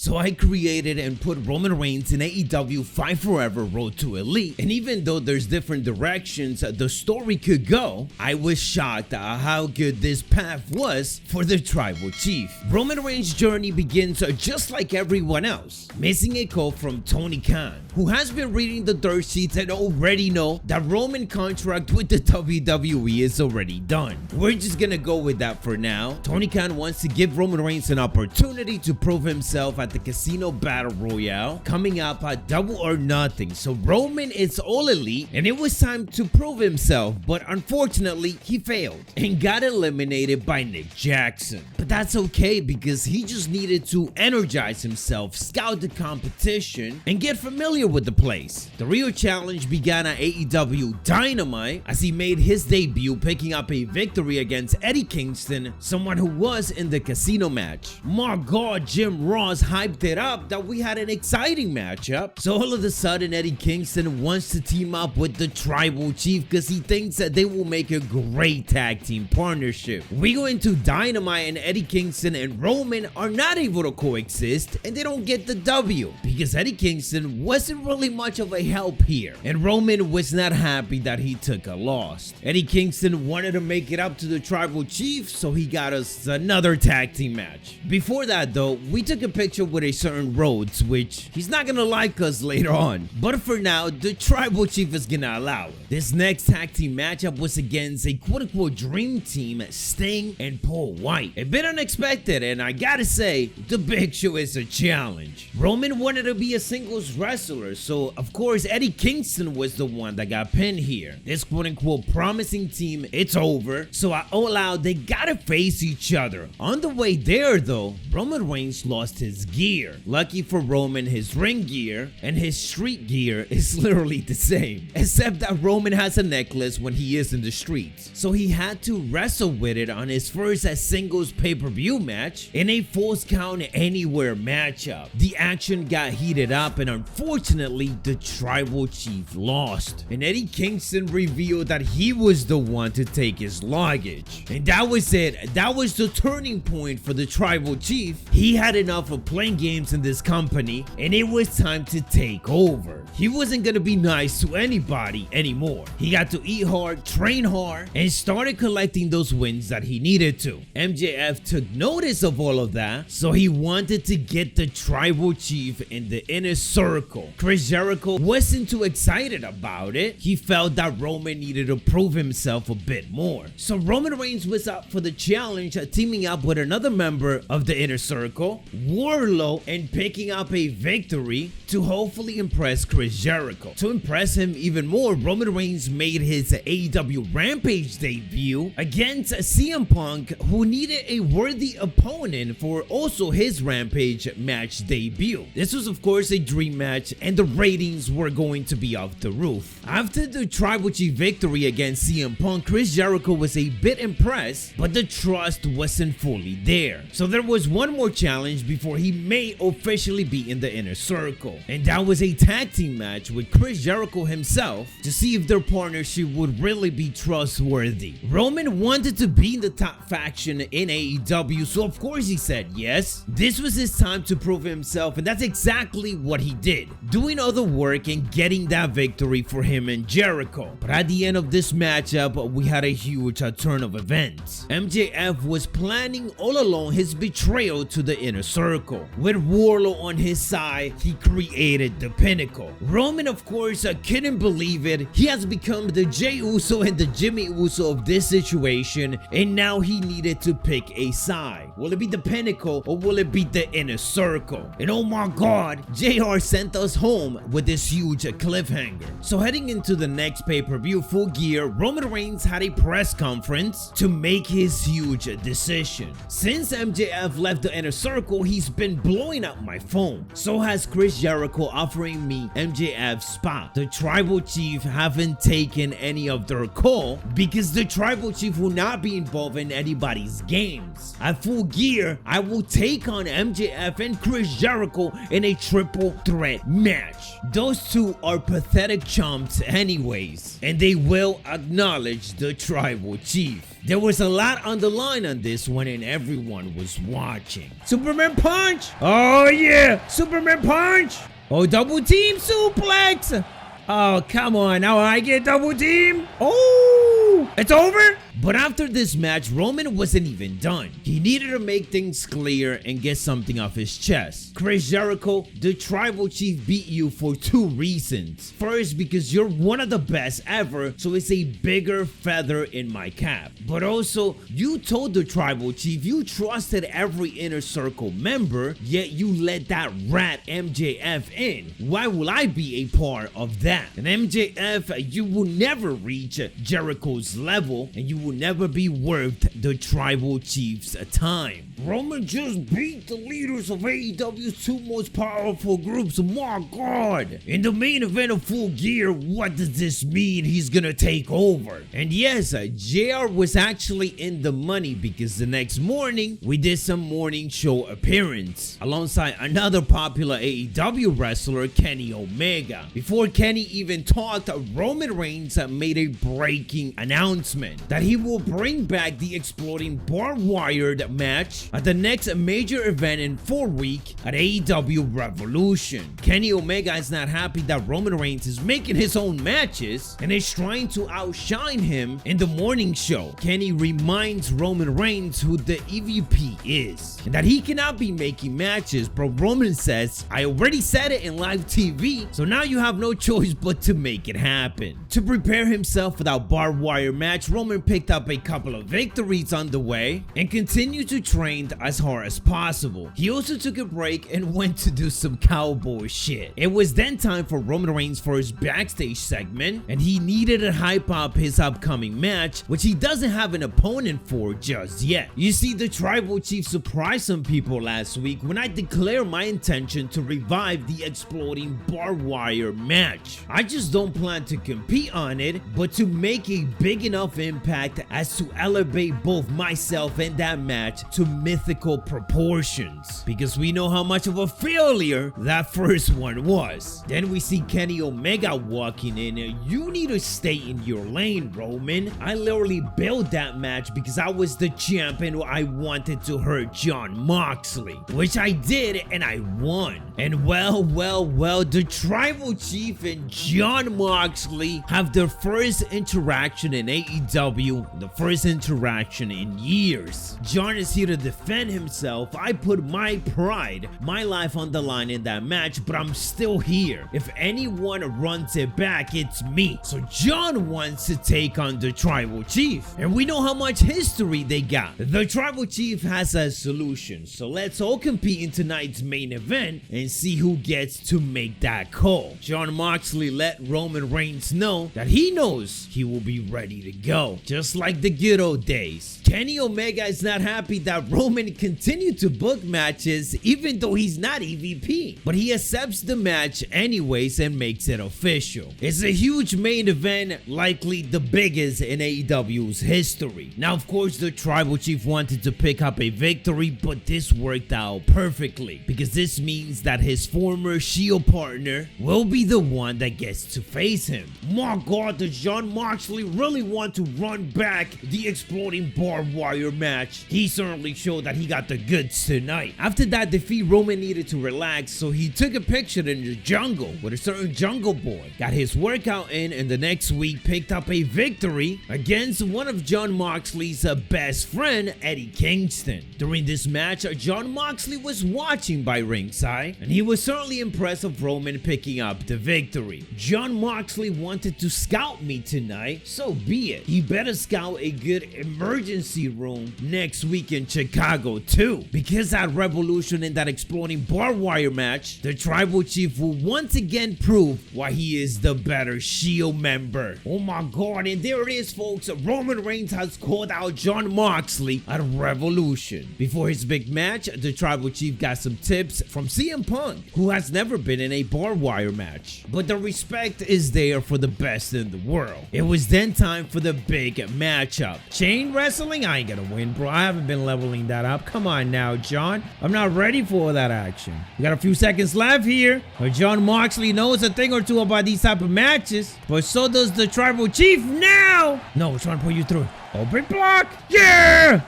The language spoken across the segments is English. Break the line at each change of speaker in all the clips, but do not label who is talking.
So I created and put Roman Reigns in AEW Fight Forever Road to Elite, and even though there's different directions the story could go, I was shocked at how good this path was for the Tribal Chief. Roman Reigns' journey begins just like everyone else, missing a call from Tony Khan, who has been reading the dirt sheets and already know that Roman contract with the WWE is already done. We're just gonna go with that for now. Tony Khan wants to give Roman Reigns an opportunity to prove himself at the Casino Battle Royale coming up at Double or Nothing. So Roman is all elite and it was time to prove himself, but unfortunately he failed and got eliminated by Nick Jackson. But that's okay because he just needed to energize himself, scout the competition, and get familiar with the place. The real challenge began at AEW Dynamite as he made his debut, picking up a victory against Eddie Kingston, someone who was in the casino match. My God, Jim Ross hyped it up that we had an exciting matchup. So all of a sudden Eddie Kingston wants to team up with the Tribal Chief because he thinks that they will make a great tag team partnership. We go into Dynamite and Eddie Kingston and Roman are not able to coexist and they don't get the W because Eddie Kingston wasn't really much of a help here and Roman was not happy that he took a loss. Eddie Kingston wanted to make it up to the Tribal Chief, so he got us another tag team match. Before that though, we took a picture with a certain Rhodes, which he's not gonna like us later on, but for now the Tribal Chief is gonna allow it. This next tag team matchup was against a quote-unquote dream team, Sting and Paul White. A bit unexpected, and I gotta say the Big Show is a challenge. Roman wanted to be a singles wrestler, so of course Eddie Kingston was the one that got pinned here. This quote-unquote promising team, it's over, so at All Out they gotta face each other. On the way there though, Roman Reigns lost his gear. Lucky for Roman, his ring gear and his street gear is literally the same, except that Roman has a necklace when he is in the streets, so he had to wrestle with it on his first singles pay-per-view match in a Falls Count Anywhere matchup. The action got heated up and unfortunately the Tribal Chief lost, and Eddie Kingston revealed that he was the one to take his luggage, and that was it. That was the turning point for the Tribal Chief. He had enough of playing games in this company and it was time to take over. He wasn't gonna be nice to anybody anymore. He got to eat hard, train hard, and started collecting those wins that he needed to. MJF took notice of all of that, so he wanted to get the Tribal Chief in the inner circle. Chris Jericho wasn't too excited about it. He felt that Roman needed to prove himself a bit more. So Roman Reigns was up for the challenge, teaming up with another member of the inner circle, Wardlow, and picking up a victory to hopefully impress Chris Jericho. To impress him even more, Roman Reigns made his AEW Rampage debut against CM Punk, who needed a worthy opponent for also his Rampage match debut. This was of course a dream match and the ratings were going to be off the roof. After the Tribal Chief victory against CM Punk, Chris Jericho was a bit impressed, but the trust wasn't fully there. So there was one more challenge before he may officially be in the inner circle, and that was a tag team match with Chris Jericho himself to see if their partnership would really be trustworthy. Roman wanted to be in the top faction in AEW, so of course he said yes. This was his time to prove himself, and that's exactly what he did, doing all the work and getting that victory for him and Jericho. But at the end of this matchup, we had a huge turn of events. MJF was planning all along his betrayal to the inner circle. With Wardlow on his side, he created the Pinnacle. Roman of course couldn't believe it. He has become the Jey Uso and the Jimmy Uso of this situation, and now he needed to pick a side. Will it be the Pinnacle or will it be the inner circle? And oh my God, JR sent us home with this huge cliffhanger. So heading into the next pay-per-view Full Gear, Roman Reigns had a press conference to make his huge decision. Since MJF left the inner circle, he's been blowing up my phone. So has Chris Jericho offering me MJF's spot. The Tribal Chief haven't taken any of their call because the Tribal Chief will not be involved in anybody's games. At Full Gear, I will take on MJF and Chris Jericho in a triple threat match. Those two are pathetic chumps anyways, and they will acknowledge the Tribal Chief. There was a lot on the line on this one and everyone was watching. Superman punch! Oh yeah! Superman punch! Oh, double team suplex! Oh, come on, now I get double team? Oh, it's over? But after this match, Roman wasn't even done. He needed to make things clear and get something off his chest. Chris Jericho, the Tribal Chief beat you for 2 reasons. First, because you're one of the best ever, so it's a bigger feather in my cap. But also, you told the Tribal Chief you trusted every Inner Circle member, yet you let that rat MJF in. Why will I be a part of that? And MJF, you will never reach Jericho's level, and you will never be worth the Tribal Chief's time. Roman just beat the leaders of AEW's 2 most powerful groups. My God! In the main event of Full Gear, what does this mean? He's gonna take over. And yes, JR was actually in the money because the next morning, we did some morning show appearance alongside another popular AEW wrestler, Kenny Omega. Before Kenny even talked, Roman Reigns made a breaking announcement that he will bring back the exploding barbed wired match at the next major event in 4 weeks at AEW Revolution. Kenny Omega is not happy that Roman Reigns is making his own matches and is trying to outshine him in the morning show. Kenny reminds Roman Reigns who the EVP is and that he cannot be making matches, but Roman says, I already said it in live TV, so now you have no choice but to make it happen. To prepare himself for that barbed wire match, Roman picked up a couple of victories on the way and continued to train as hard as possible. He also took a break and went to do some cowboy shit. It was then time for Roman Reigns for his backstage segment, and he needed to hype up his upcoming match, which he doesn't have an opponent for just yet. You see, the Tribal Chief surprised some people last week when I declared my intention to revive the exploding barbed wire match. I just don't plan to compete on it, but to make a big enough impact as to elevate both myself and that match to mythical proportions, because we know how much of a failure that first one was. Then we see Kenny Omega walking in. You need to stay in your lane, Roman. I literally built that match because I was the champion. I wanted to hurt Jon Moxley, which I did, and I won. And well, the Tribal Chief and Jon Moxley have their first interaction in AEW, the first interaction in years. Jon is here to defend himself. I put my pride, my life on the line in that match, but I'm still here. If anyone runs it back, it's me. So Jon wants to take on the Tribal Chief, and we know how much history they got. The Tribal Chief has a solution, so let's all compete in tonight's main event and see who gets to make that call. Jon Moxley let Roman Reigns know that he knows he will be ready to go, just like the good old days. Kenny Omega is not happy that Roman continued to book matches even though he's not EVP, but he accepts the match anyways and makes it official. It's a huge main event, likely the biggest in AEW's history. Now, of course, the Tribal Chief wanted to pick up a victory, but this worked out perfectly because this means that his former Shield partner will be the one that gets to face him. My God, does Jon Moxley really want to run back the exploding barbed wire match? He certainly showed that he got the goods tonight. After that defeat, Roman needed to relax, so he took a picture in the jungle with a certain Jungle Boy, got his workout in, and the next week picked up a victory against one of Jon Moxley's best friend, Eddie Kingston. During this match, Jon Moxley was watching by ringside, and he was certainly impressed of Roman picking up the victory. Jon Moxley wanted to scout me tonight, so be it. He better scout a good emergency room next week in Chicago too, because at Revolution in that exploding barbed wire match, the Tribal Chief will once again prove why he is the better Shield member. Oh my God, and there it is, folks. Roman Reigns has called out Jon Moxley at Revolution. Before his big match, the Tribal Chief got some tips from CM Punk, who has never been in a barbed wire match, but the respect is there for the best in the world. It was then time for the big matchup. Chain wrestling? I ain't gonna win, bro. I haven't been leveling setting that up. Come on now, John. I'm not ready for that action. We got a few seconds left here. But John Moxley knows a thing or two about these type of matches. But so does the Tribal Chief now. No, we're trying to pull you through. Open block. Yeah!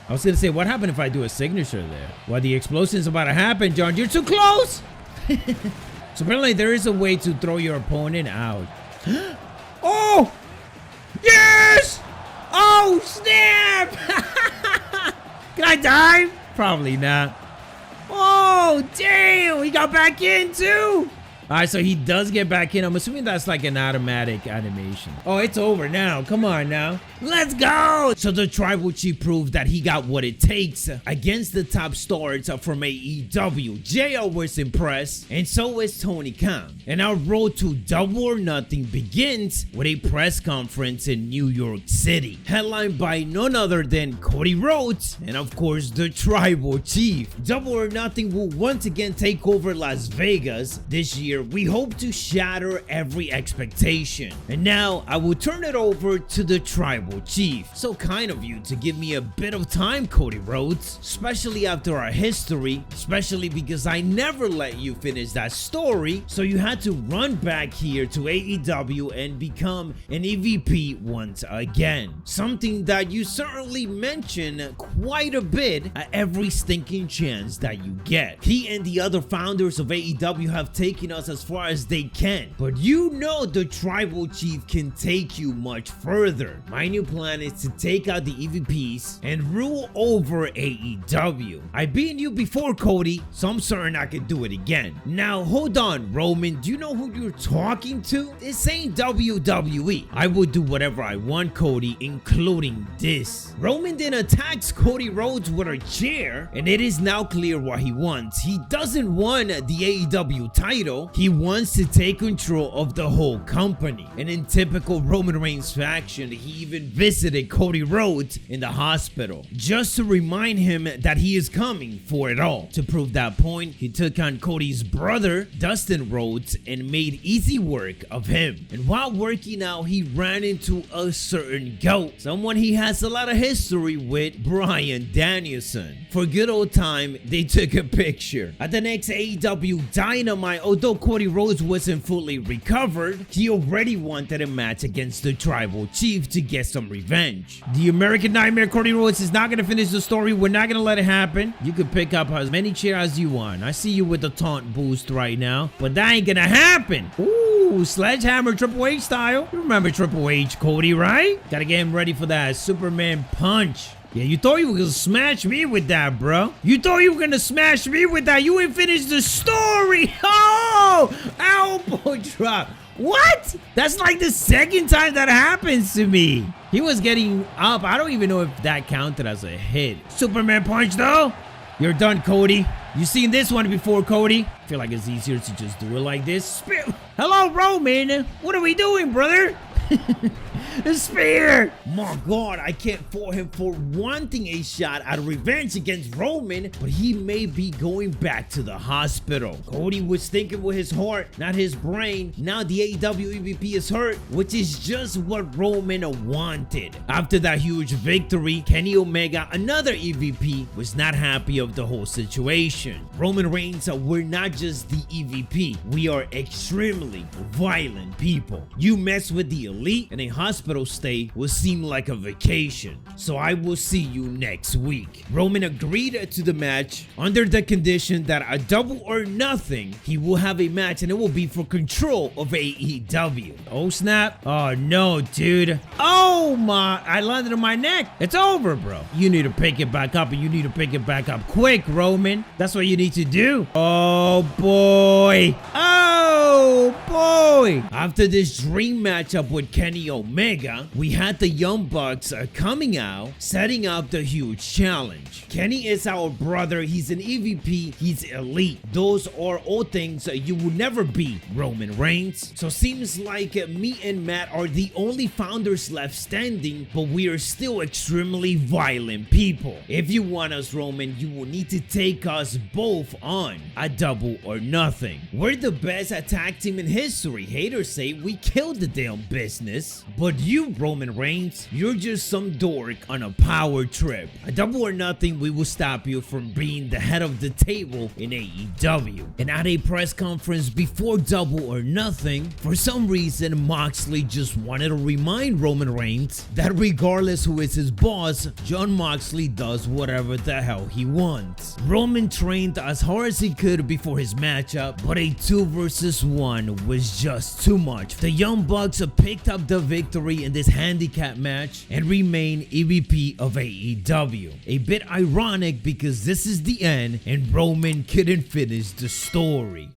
I was going to say, what happened if I do a signature there? Well, the explosion's about to happen, John. You're too close. So apparently there is a way to throw your opponent out. Oh! Yes! Oh, snap! Can I dive? Probably not. Oh, damn! He got back in, too! Alright, so he does get back in. I'm assuming that's like an automatic animation. Oh, it's over now. Come on now. Let's go! So the Tribal Chief proved that he got what it takes against the top stars from AEW. JR was impressed, and so is Tony Khan. And our road to Double or Nothing begins with a press conference in New York City, headlined by none other than Cody Rhodes and, of course, the Tribal Chief. Double or Nothing will once again take over Las Vegas this year. We hope to shatter every expectation. And now I will turn it over to the Tribal Chief. So kind of you to give me a bit of time, Cody Rhodes, especially after our history, especially because I never let you finish that story, so you had to run back here to AEW and become an EVP once again. Something that you certainly mention quite a bit at every stinking chance that you get. He and the other founders of AEW have taken us as far as they can, but you know the Tribal Chief can take you much further. My new plan is to take out the EVPs and rule over AEW. I've beaten you before, Cody, so I'm certain I can do it again. Now hold on, Roman, do you know who you're talking to? This ain't WWE. I will do whatever I want, Cody, including this. Roman then attacks Cody Rhodes with a chair, and it is now clear what he wants. He doesn't want the AEW title. He wants to take control of the whole company. And in typical Roman Reigns fashion, he even visited Cody Rhodes in the hospital just to remind him that he is coming for it all. To prove that point, he took on Cody's brother, Dustin Rhodes, and made easy work of him. And while working out, he ran into a certain GOAT, someone he has a lot of history with, Bryan Danielson. For good old time, they took a picture. At the next AEW Dynamite, although Cody Rhodes wasn't fully recovered, he already wanted a match against the Tribal Chief to get some revenge. The American Nightmare Cody Rhodes is not going to finish the story. We're not going to let it happen. You can pick up as many chairs as you want. I see you with the taunt boost right now, but that ain't going to happen. Ooh, sledgehammer Triple H style. You remember Triple H, Cody, right? Gotta get him ready for that Superman punch. Yeah, you thought you were gonna smash me with that, bro. You thought you were gonna smash me with that. You ain't finished the story. Oh, elbow drop. What? That's like the second time that happens to me. He was getting up. I don't even know if that counted as a hit. Superman punch, though. You're done, Cody. You seen this one before, Cody? I feel like it's easier to just do it like this. Hello, Roman. What are we doing, brother? The spear! My God, I can't fault him for wanting a shot at revenge against Roman, but he may be going back to the hospital. Cody was thinking with his heart, not his brain. Now the AEW EVP is hurt, which is just what Roman wanted. After that huge victory, Kenny Omega, another EVP, was not happy of the whole situation. Roman Reigns, we're not just the EVP. We are extremely violent people. You mess with the elite and a hospital stay will seem like a vacation. So I will see you next week. Roman agreed to the match under the condition that a Double or Nothing, he will have a match and it will be for control of AEW. Oh snap. Oh no, dude. Oh my, I landed on my neck. It's over, bro. You need to pick it back up and you need to pick it back up quick, Roman. That's what you need to do. Oh boy. Oh boy. After this dream matchup with Kenny Omega, we had the Young Bucks coming out, setting up the huge challenge. Kenny is our brother. He's an EVP. He's elite. Those are all things you will never be, Roman Reigns. So seems like me and Matt are the only founders left standing, but we are still extremely violent people. If you want us, Roman, you will need to take us both on a Double or Nothing. We're the best tag team in history. haters say we killed the damn business. But you, Roman Reigns, you're just some dork on a power trip. A Double or Nothing, we will stop you from being the head of the table in AEW. And at a press conference before Double or Nothing, for some reason Moxley just wanted to remind Roman Reigns that regardless who is his boss, Jon Moxley does whatever the hell he wants. Roman trained as hard as he could before his matchup, but a 2 versus 1 was just too much. The Young Bucks picked up the victory in this handicap match and remain EVP of AEW. A bit ironic because this is the end and Roman couldn't finish the story.